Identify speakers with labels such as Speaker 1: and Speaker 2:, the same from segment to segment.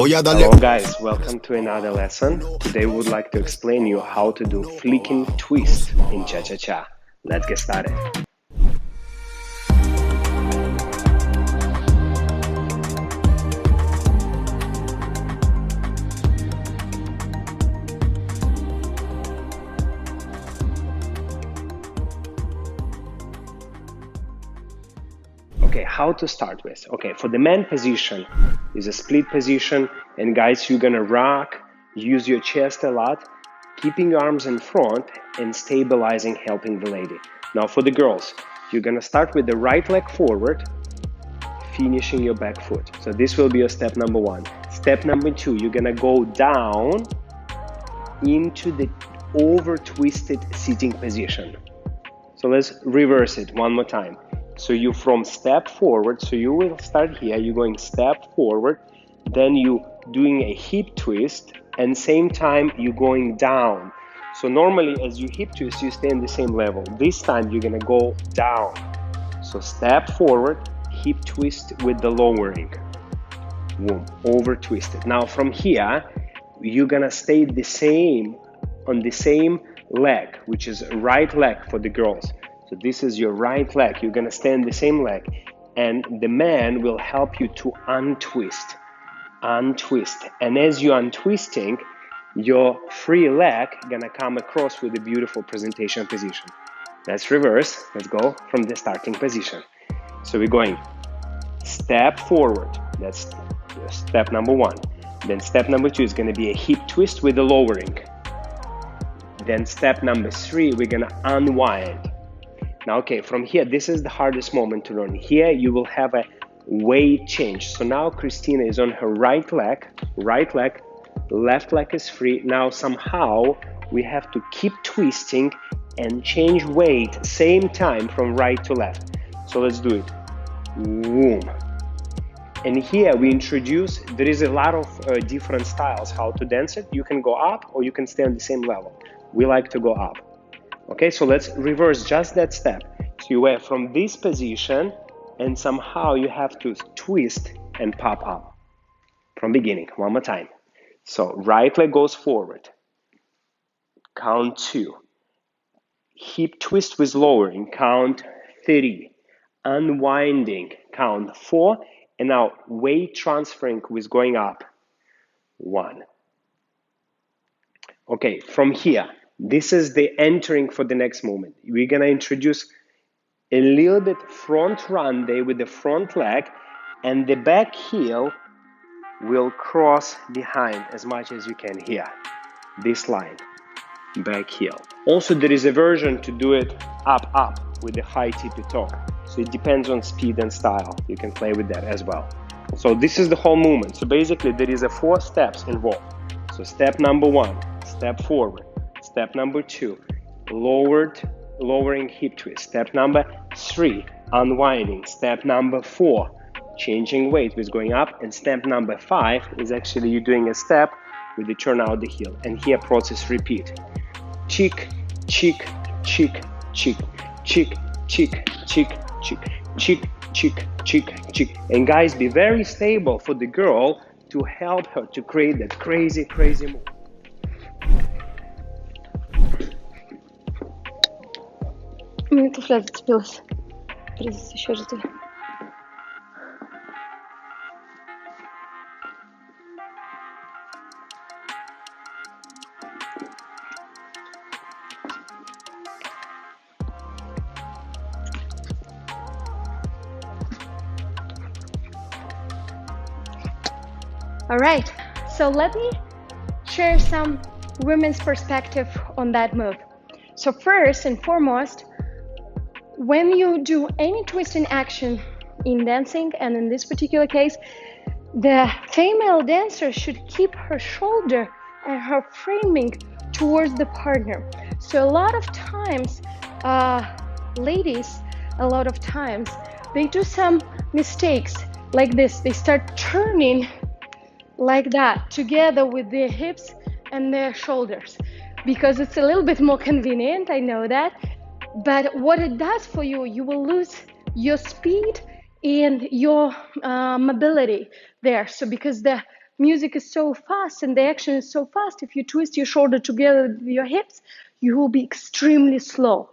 Speaker 1: Hello guys, welcome to another lesson. Today we would like to explain you how to do flicking twist in cha-cha-cha. Let's get started. Okay, how to start with? Okay, for the man position is a split position, and guys, you're gonna rock, use your chest a lot, keeping your arms in front and stabilizing, helping the lady. Now for the girls, you're gonna start with the right leg forward, finishing your back foot. So this will be your step number one. Step number two, you're gonna go down into the over twisted sitting position. So let's reverse it one more time. So you from step forward, so you will start here, you're going step forward, then you doing a hip twist, and same time you're going down. So normally as you hip twist, you stay in the same level. This time you're gonna go down. So step forward, hip twist with the lowering. Boom, over twisted. Now from here, you're gonna stay the same, on the same leg, which is right leg for the girls. So this is your right leg. You're gonna stay in the same leg, and the man will help you to untwist. And as you're untwisting, your free leg gonna come across with a beautiful presentation position. Let's reverse. Let's go from the starting position. So we're going step forward. That's step number one. Then step number two is gonna be a hip twist with the lowering. Then step number three, we're gonna unwind. Now, okay, from here, this is the hardest moment to learn. Here, you will have a weight change. So now Christina is on her right leg, left leg is free. Now, somehow, we have to keep twisting and change weight, same time from right to left. So let's do it. Boom. And here we introduce, there is a lot of different styles how to dance it. You can go up or you can stay on the same level. We like to go up. Okay, so let's reverse just that step. So you were from this position and somehow you have to twist and pop up. From beginning, one more time. So right leg goes forward. Count 2. Hip twist with lowering, count 3. Unwinding, count 4. And now weight transferring with going up, 1. Okay, from here, this is the entering for the next movement. We're gonna introduce a little bit front roundé with the front leg, and the back heel will cross behind as much as you can here. This line, back heel. Also, there is a version to do it up with the high tippy toe. So it depends on speed and style. You can play with that as well. So this is the whole movement. So basically there is 4 steps involved. So step number 1, step forward. Step number 2, lowering hip twist. Step number 3, unwinding. Step number 4, changing weight with going up. And step number 5 is actually you doing a step with the turn out the heel. And here process repeat. Cheek, cheek, cheek, cheek, cheek, cheek, cheek, cheek, cheek, cheek, cheek, cheek. And guys, be very stable for the girl to help her to create that crazy, crazy move.
Speaker 2: Мне туфля зацепилась. Еще раз. All right, so let me share some women's perspective on that move. So first and foremost, when you do any twisting action in dancing, and in this particular case, the female dancer should keep her shoulder and her framing towards the partner. So a lot of times, ladies, they do some mistakes like this. They start turning like that together with their hips and their shoulders because it's a little bit more convenient, I know that. But what it does for you, you will lose your speed and your mobility there. So because the music is so fast and the action is so fast, if you twist your shoulder together with your hips, you will be extremely slow.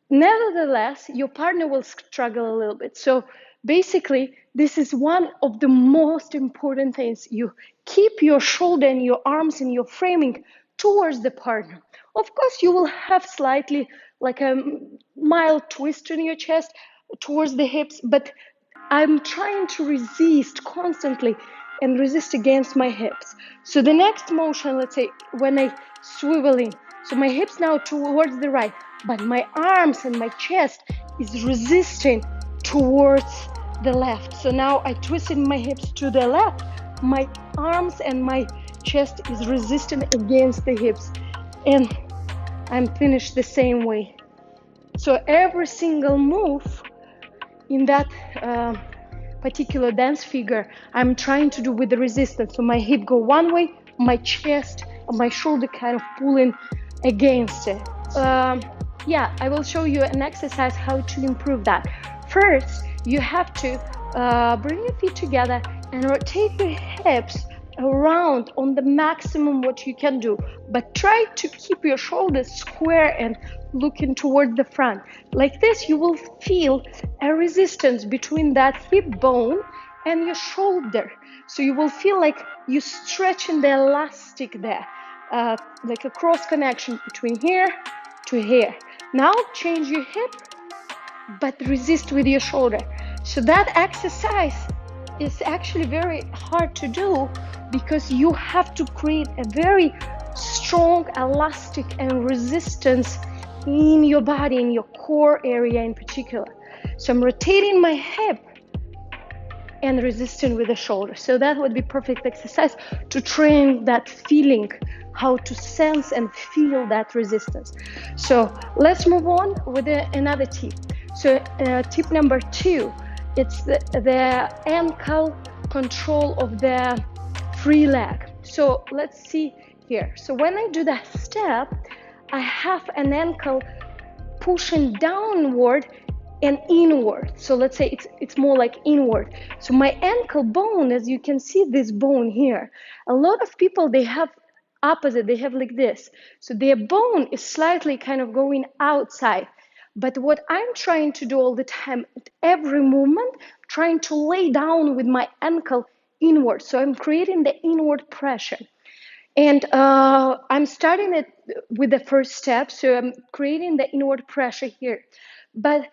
Speaker 2: Nevertheless, your partner will struggle a little bit. So basically, this is one of the most important things. You keep your shoulder and your arms and your framing towards the partner. Of course, you will have slightly like a mild twist in your chest towards the hips, but I'm trying to resist constantly and resist against my hips. So the next motion, let's say when I swiveling, so my hips now towards the right, but my arms and my chest is resisting towards the left. So now I twisted my hips to the left, my arms and my chest is resisting against the hips, and I'm finished the same way. So every single move in that particular dance figure, I'm trying to do with the resistance. So my hip go one way, my chest and my shoulder kind of pulling against it. Yeah, I will show you an exercise how to improve that. First, you have to bring your feet together and rotate your hips around on the maximum what you can do, but try to keep your shoulders square and looking toward the front. Like this, you will feel a resistance between that hip bone and your shoulder. So you will feel like you're stretching the elastic there, like a cross connection between here to here. Now change your hip, but resist with your shoulder. So that exercise is actually very hard to do because you have to create a very strong elastic and resistance in your body, in your core area in particular. So I'm rotating my hip and resisting with the shoulder. So that would be perfect exercise to train that feeling, how to sense and feel that resistance. So let's move on with another tip. So tip number 2, it's the ankle control of the free leg. So let's see here. So when I do that step, I have an ankle pushing downward and inward. So let's say it's more like inward. So my ankle bone, as you can see this bone here, a lot of people, they have opposite, they have like this. So their bone is slightly kind of going outside. But what I'm trying to do all the time, at every movement, trying to lay down with my ankle inward. So I'm creating the inward pressure. And I'm starting it with the first step. So I'm creating the inward pressure here. But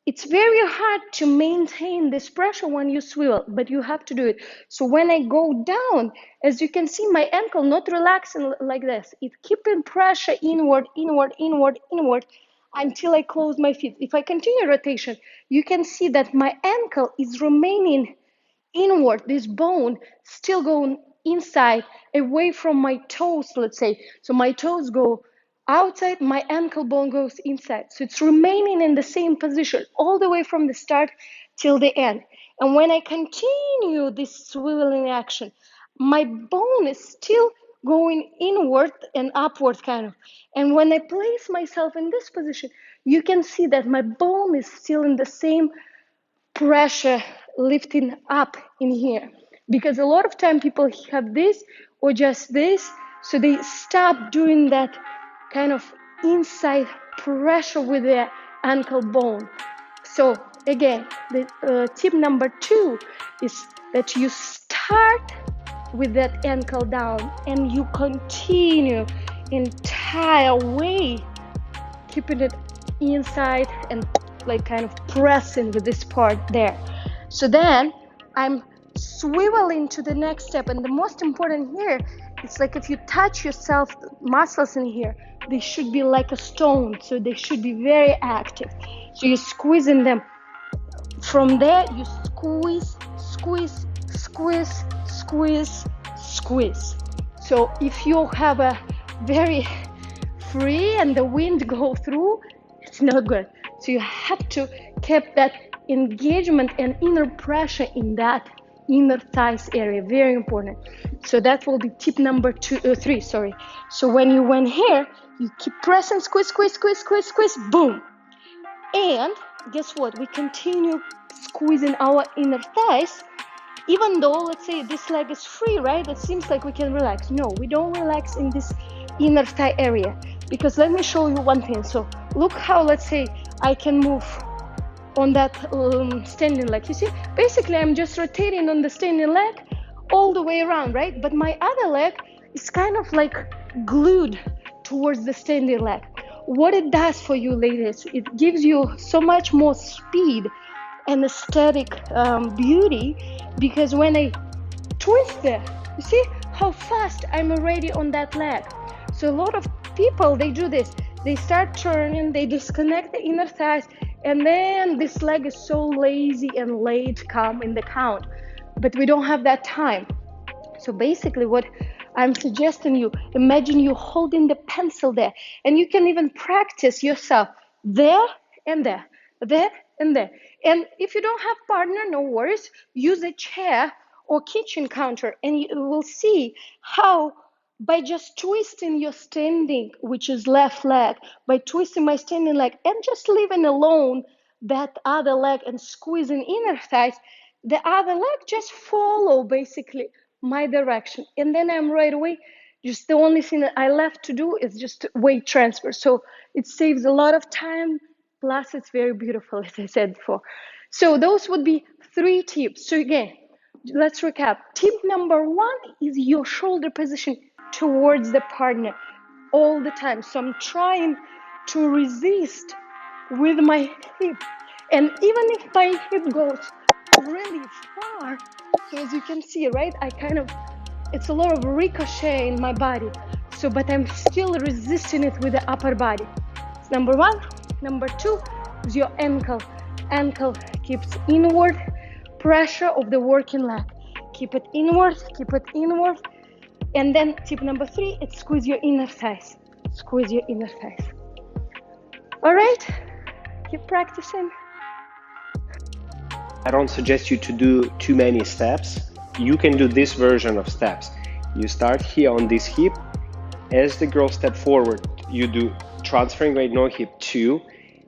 Speaker 2: it's very hard to maintain this pressure when you swivel, but you have to do it. So when I go down, as you can see, my ankle not relaxing like this. It's keeping pressure inward, inward, inward, inward, until I close my feet. If I continue rotation, you can see that my ankle is remaining inward, this bone still going inside, away from my toes, let's say. So my toes go outside, my ankle bone goes inside. So it's remaining in the same position all the way from the start till the end. And when I continue this swiveling action, my bone is still going inward and upward kind of. And when I place myself in this position, you can see that my bone is still in the same pressure lifting up in here. Because a lot of time people have this or just this, so they stop doing that kind of inside pressure with their ankle bone. So again, the tip number 2 is that you start with that ankle down and you continue entire way keeping it inside and like kind of pressing with this part there. So then I'm swiveling to the next step, and the most important here, it's like if you touch yourself, muscles in here, they should be like a stone, so they should be very active. So you're squeezing them. From there, you squeeze, squeeze, squeeze, squeeze, squeeze. So if you have a very free and the wind go through, it's not good. So you have to keep that engagement and inner pressure in that inner thighs area, very important. So that will be tip number 3. So when you went here, you keep pressing, squeeze, squeeze, squeeze, squeeze, squeeze, boom. And guess what? We continue squeezing our inner thighs Even though, let's say, this leg is free, right? It seems like we can relax. No, we don't relax in this inner thigh area, because let me show you one thing. So look how, let's say, I can move on that standing leg. You see, basically I'm just rotating on the standing leg all the way around, right? But my other leg is kind of like glued towards the standing leg. What it does for you, ladies, it gives you so much more speed and aesthetic beauty, because when I twist it, you see how fast I'm already on that leg. So a lot of people, they do this. They start turning, they disconnect the inner thighs, and then this leg is so lazy and late come in the count. But we don't have that time. So basically what I'm suggesting you, imagine you holding the pencil there, and you can even practice yourself there and there, there and there. And if you don't have partner, no worries, use a chair or kitchen counter, and you will see how by just twisting your standing, which is left leg, by twisting my standing leg and just leaving alone that other leg and squeezing inner thighs, the other leg just follow basically my direction. And then I'm right away, just the only thing that I left to do is just weight transfer. So it saves a lot of time, plus it's very beautiful, as I said before. So those would be 3 tips. So again, let's recap. Tip number 1 is your shoulder position towards the partner all the time. So I'm trying to resist with my hip. And even if my hip goes really far, so as you can see, right, it's a lot of ricochet in my body. So, but I'm still resisting it with the upper body. It's number 1. Number 2 is your ankle. Ankle keeps inward pressure of the working leg. Keep it inward, keep it inward. And then tip number 3, it's squeeze your inner thighs. Squeeze your inner thighs. All right, keep practicing.
Speaker 1: I don't suggest you to do too many steps. You can do this version of steps. You start here on this hip. As the girl step forward, you do transferring weight, no hip 2.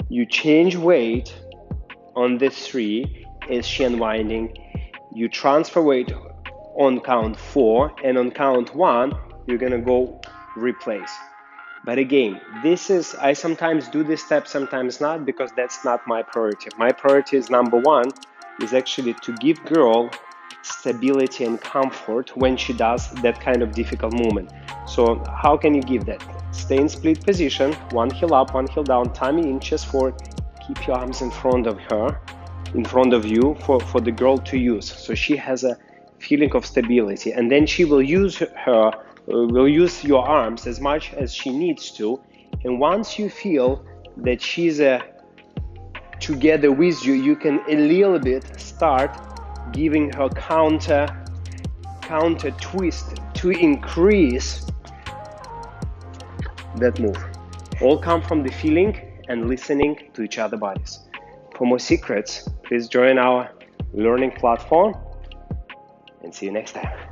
Speaker 1: You change weight on the 3 as she unwinding. You transfer weight on count 4, and on count 1, you're gonna go replace. But again, I sometimes do this step, sometimes not, because that's not my priority. My priority is number 1 is actually to give girl stability and comfort when she does that kind of difficult movement. So how can you give that? Stay in split position, one heel up, one heel down, tummy in, chest forward. Keep your arms in front of her, in front of you for the girl to use. So she has a feeling of stability, and then she will use your arms as much as she needs to. And once you feel that she's together with you, you can a little bit start giving her counter twist to increase that move. All come from the feeling and listening to each other's bodies. For more secrets, please join our learning platform, and see you next time.